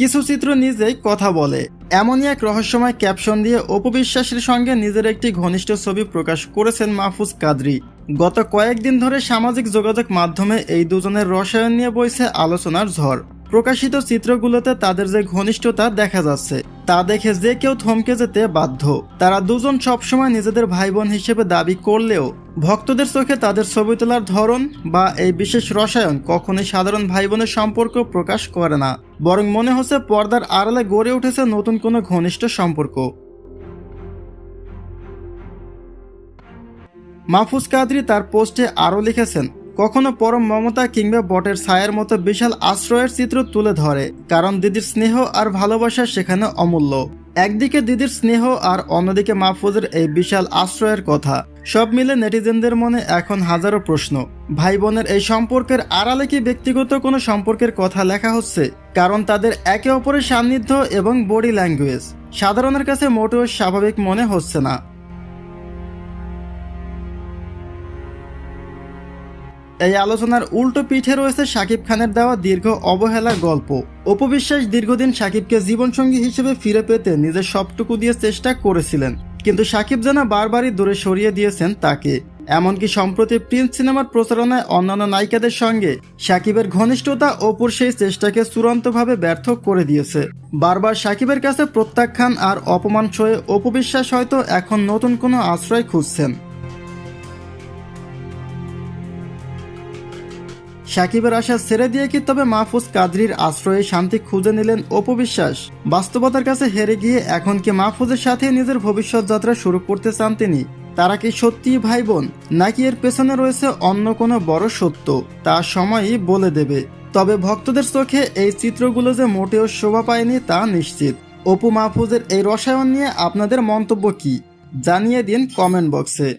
কিছু চিত্র নিজেই কথা বলে। এমনই এক রহস্যময় ক্যাপশন দিয়ে অপু বিশ্বাসের সঙ্গে নিজের একটি ঘনিষ্ঠ ছবি প্রকাশ করেছেন মাহফুজ কাদরী। গত কয়েকদিন ধরে সামাজিক যোগাযোগ মাধ্যমে এই দুজনের রসায়ন নিয়ে বইছে আলোচনার ঝড়। প্রকাশিত চিত্রগুলোতে তাদের যে ঘনিষ্ঠতা দেখা যাচ্ছে তা দেখে যে কেউ থমকে যেতে বাধ্য। তারা দুজন সবসময় নিজেদের ভাই বোন হিসেবে দাবি করলেও ভক্তদের চোখে তাদের ছবি তোলার ধরন বা এই বিশেষ রসায়ন কখনোই সাধারণ ভাই বোনের সম্পর্ক প্রকাশ করে না, বরং মনে হচ্ছে পর্দার আড়ালে গড়ে উঠেছে নতুন কোনো ঘনিষ্ঠ সম্পর্ক। মাহফুজ কাদরী তার পোস্টে আরও লিখেছেন, কখনো পরম মমতা কিংবা বটের ছায়ার মতো বিশাল আশ্রয়ের চিত্র তুলে ধরে, কারণ দিদির স্নেহ আর ভালোবাসা সেখানে অমূল্য। একদিকে দিদির স্নেহ আর অন্যদিকে মাহফুজের এই বিশাল আশ্রয়ের কথা। সব মিলে নেটিজেনদের মনে এখন হাজারো প্রশ্ন। ভাই বোনের এই সম্পর্কের আড়ালে কি ব্যক্তিগত কোনো সম্পর্কের কথা লেখা হচ্ছে? কারণ তাদের একে অপরের সান্নিধ্য এবং বডি ল্যাঙ্গুয়েজ সাধারণের কাছে মোটেও স্বাভাবিক মনে হচ্ছে না। এই আলোচনার উল্টো পিঠে রয়েছে শাকিব খানের দেওয়া দীর্ঘ অবহেলার গল্প। অপু বিশ্বাস দীর্ঘদিন শাকিবকে জীবনসঙ্গী হিসেবে ফিরে পেতে নিজের সবটুকু দিয়ে চেষ্টা করেছিলেন, কিন্তু শাকিব যেন বারবারই দূরে সরিয়ে দিয়েছেন তাকে। এমনকি সম্প্রতি প্রিন্স সিনেমার প্রচারণায় অন্যান্য নায়িকাদের সঙ্গে শাকিবের ঘনিষ্ঠতা অপুর সেই চেষ্টাকে চূড়ান্তভাবে ব্যর্থ করে দিয়েছে। বারবার শাকিবের কাছে প্রত্যাখ্যান আর অপমান সয়ে অপু বিশ্বাস হয়তো এখন নতুন কোনো আশ্রয় খুঁজছেন। শাকিবের আশা ছেড়ে দিয়ে কি তবে মাহফুজ কাদরীর আশ্রয়ে শান্তি খুঁজে নিলেন অপু বিশ্বাস? বাস্তবতার কাছে হেরে গিয়ে এখন কি মাহফুজের সাথে নিজের ভবিষ্যৎ যাত্রা শুরু করতে চান তিনি? তারা কি সত্যিই ভাই বোন, নাকি এর পেছনে রয়েছে অন্য কোনো বড় সত্য? তা সময়ই বলে দেবে। তবে ভক্তদের চোখে এই চিত্রগুলো যে মোটেও শোভা পায়নি তা নিশ্চিত। অপু মাহফুজের এই রসায়ন নিয়ে আপনাদের মন্তব্য কি? জানিয়ে দিন কমেন্ট বক্সে।